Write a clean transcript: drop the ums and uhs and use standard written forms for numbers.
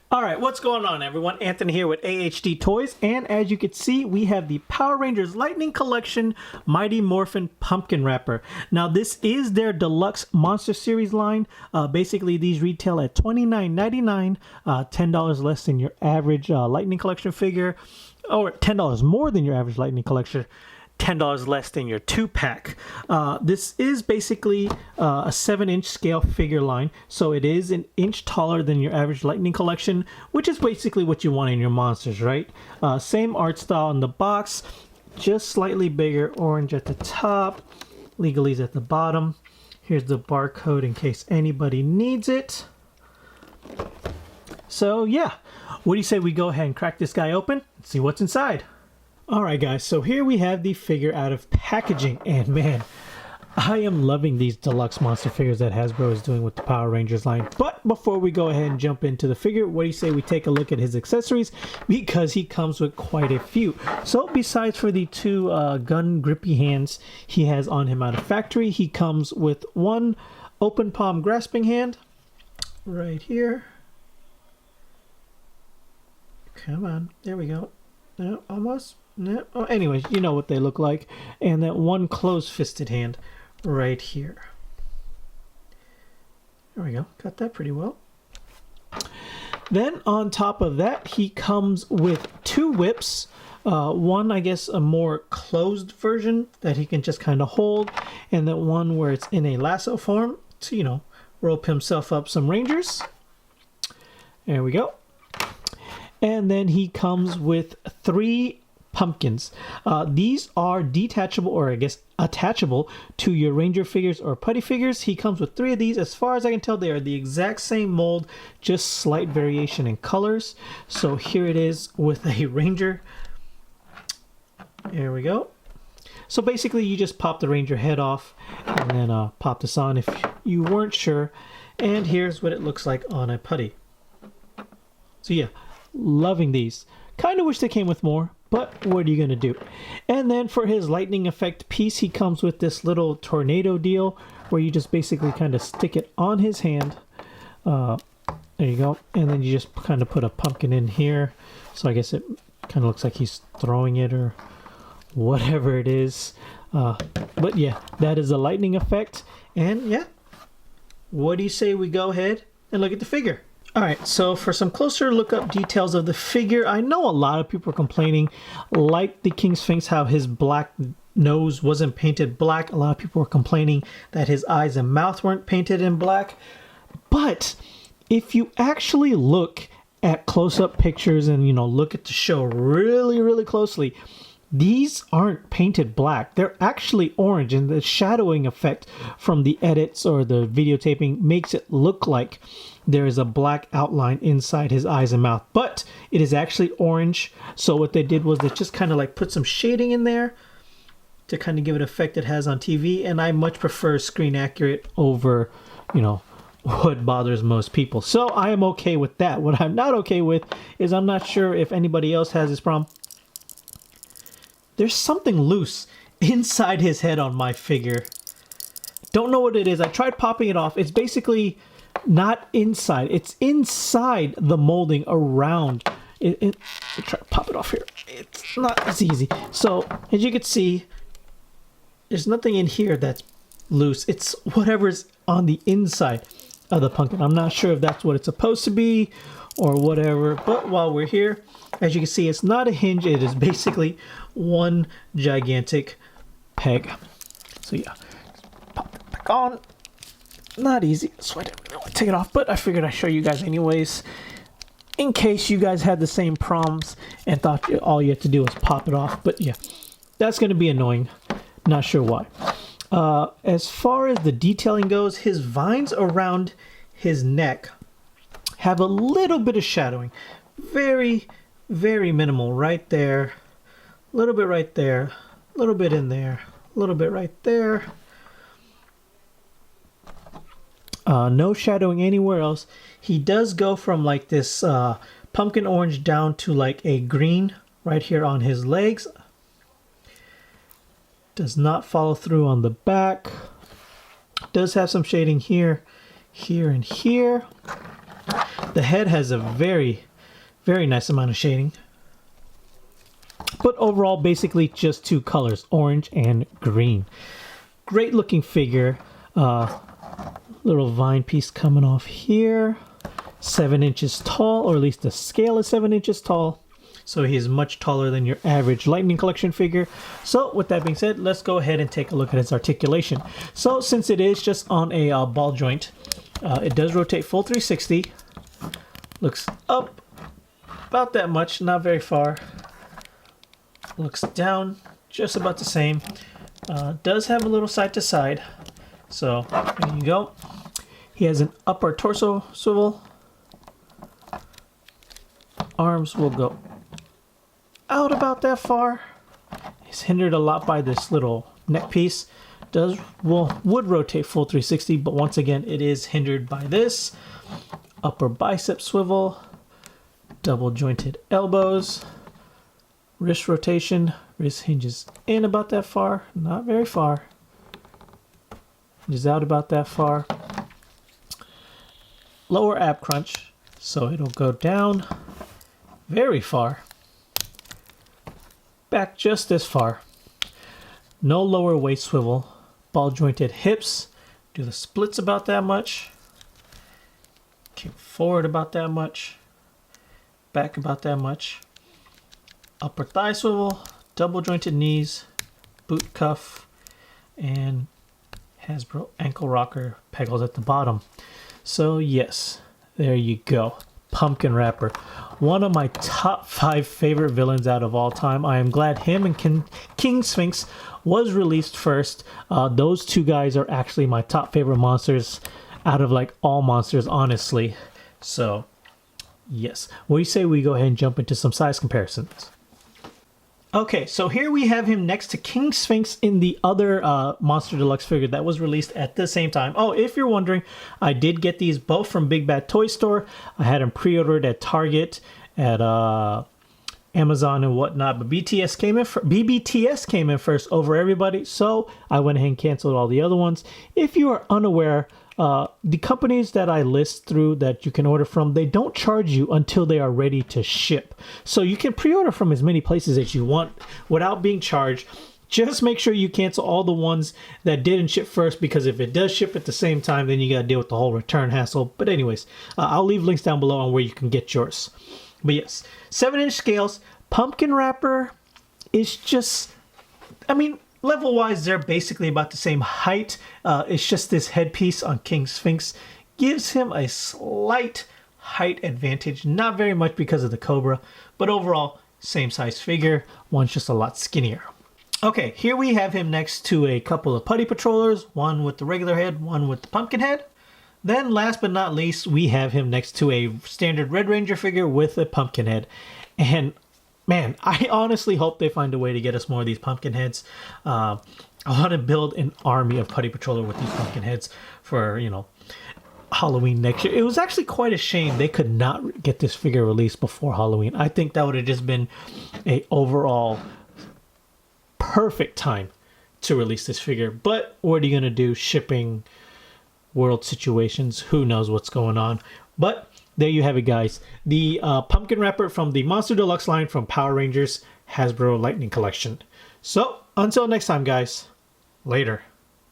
All right, what's going on, everyone? Anthony here with AHD Toys, and as you can see, we have the Power Rangers Lightning Collection Mighty Morphin Pumpkin Wrapper. Now, this is their deluxe Monster Series line. Basically, these retail at $29.99, $10 less than your average Lightning Collection figure, or $10 more than your average Lightning Collection. $10 less than your 2-pack. This is basically a 7-inch scale figure line, so it is an inch taller than your average Lightning Collection, which is basically what you want in your monsters, right? Same art style in the box, just slightly bigger, orange at the top, legalese at the bottom. Here's the barcode in case anybody needs it. So yeah, what do you say we go ahead and crack this guy open and see what's inside? Alright guys, so here we have the figure out of packaging, and man, I am loving these deluxe monster figures that Hasbro is doing with the Power Rangers line. But before we go ahead and jump into the figure, what do you say we take a look at his accessories, because he comes with quite a few. So besides for the two gun grippy hands he has on him out of factory, he comes with one open palm grasping hand right here. Come on, there we go. No, almost. No. Oh, anyways, you know what they look like. And that one closed-fisted hand right here. There we go. Got that pretty well. Then on top of that, he comes with two whips. One, I guess, a more closed version that he can just kind of hold. And then one where it's in a lasso form to, you know, rope himself up some Rangers. There we go. And then he comes with three pumpkins. These are detachable, or I guess attachable to your Ranger figures or putty figures. He comes with three of these. As far as I can tell, they are the exact same mold, just slight variation in colors. So here it is with a Ranger. There we go. So basically you just pop the Ranger head off and then pop this on if you weren't sure. And here's what it looks like on a putty. So yeah, loving these. Kind of wish they came with more, but what are you going to do? And then for his lightning effect piece, he comes with this little tornado deal where you just basically kind of stick it on his hand. There you go. And then you just kind of put a pumpkin in here. So I guess it kind of looks like he's throwing it or whatever it is. But yeah, that is a lightning effect. And yeah, what do you say we go ahead and look at the figure? Alright, so for some closer look up details of the figure, I know a lot of people are complaining, like the King Sphinx, how his black nose wasn't painted black. A lot of people were complaining that his eyes and mouth weren't painted in black. But if you actually look at close-up pictures and, you know, look at the show really, really closely, these aren't painted black. They're actually orange, and the shadowing effect from the edits or the videotaping makes it look like there is a black outline inside his eyes and mouth, but it is actually orange. So what they did was they just kind of like put some shading in there to kind of give it effect it has on TV, and I much prefer screen accurate over, you know, what bothers most people. So I am okay with that. What I'm not okay with is, I'm not sure if anybody else has this problem, there's something loose inside his head on my figure. Don't know what it is. I tried popping it off. It's basically not inside. It's inside the molding around it. Try to pop it off here. It's not as easy. So as you can see, there's nothing in here that's loose. It's whatever's on the inside of the pumpkin. I'm not sure if that's what it's supposed to be or whatever, but while we're here, as you can see, it's not a hinge. It is basically one gigantic peg. So yeah, pop it back on. Not easy, so I didn't really want to take it off, but I figured I'd show you guys anyways, in case you guys had the same problems and thought all you had to do was pop it off. But yeah, that's going to be annoying. Not sure why. As far as the detailing goes, his vines around his neck have a little bit of shadowing. Very, very minimal right there. A little bit right there. A little bit in there. A little bit right there. No shadowing anywhere else. He does go from like this pumpkin orange down to like a green right here on his legs. Does not follow through on the back. Does have some shading here, here, and here. The head has a very, very nice amount of shading. But overall, basically just two colors, orange and green. Great looking figure. Little vine piece coming off here. 7 inches tall, or at least the scale is 7 inches tall. So he is much taller than your average Lightning Collection figure. So with that being said, let's go ahead and take a look at its articulation. So since it is just on a ball joint, it does rotate full 360. Looks up about that much, not very far. Looks down just about the same. Does have a little side to side. So there you go. He has an upper torso swivel. Arms will go out about that far. He's hindered a lot by this little neck piece. Would rotate full 360, but once again it is hindered by this. Upper bicep swivel, double jointed elbows, wrist rotation. Wrist hinges in about that far, not very far. Hinges out about that far. Lower ab crunch, so it'll go down very far. Back just this far. No lower waist swivel. Ball jointed hips. Do the splits about that much. Kick forward about that much. Back about that much. Upper thigh swivel. Double jointed knees. Boot cuff. And Hasbro ankle rocker pegals at the bottom. So yes, there you go. Pumpkin Wrapper. One of my top 5 favorite villains out of all time. I am glad him and King Sphinx was released first. Those two guys are actually my top favorite monsters out of like all monsters, honestly. So yes, what do you say we go ahead and jump into some size comparisons? Okay, so here we have him next to King Sphinx in the other Monster Deluxe figure that was released at the same time. Oh, if you're wondering, I did get these both from Big Bad Toy Store. I had them pre-ordered at Target, at Amazon and whatnot, but BBTS came in first over everybody, so I went ahead and canceled all the other ones. If you are unaware, the companies that I list through that you can order from, they don't charge you until they are ready to ship. So you can pre-order from as many places as you want without being charged. Just make sure you cancel all the ones that didn't ship first, because if it does ship at the same time, then you got to deal with the whole return hassle. But anyways, I'll leave links down below on where you can get yours. But yes, 7-inch scales. Pumpkin Wrapper is just, I mean, level-wise, they're basically about the same height. It's just this headpiece on King Sphinx gives him a slight height advantage. Not very much because of the Cobra, but overall, same size figure. One's just a lot skinnier. Okay, here we have him next to a couple of Putty Patrollers, one with the regular head, one with the pumpkin head. Then, last but not least, we have him next to a standard Red Ranger figure with a pumpkin head. And man, I honestly hope they find a way to get us more of these pumpkin heads. I want to build an army of Putty Patroller with these pumpkin heads for, you know, Halloween next year. It was actually quite a shame they could not get this figure released before Halloween. I think that would have just been a overall perfect time to release this figure. But what are you going to do? Shipping, world situations, who knows what's going on. But there you have it, guys. The Pumpkin Wrapper from the Monster Deluxe line from Power Rangers Hasbro Lightning Collection. So, until next time, guys. Later.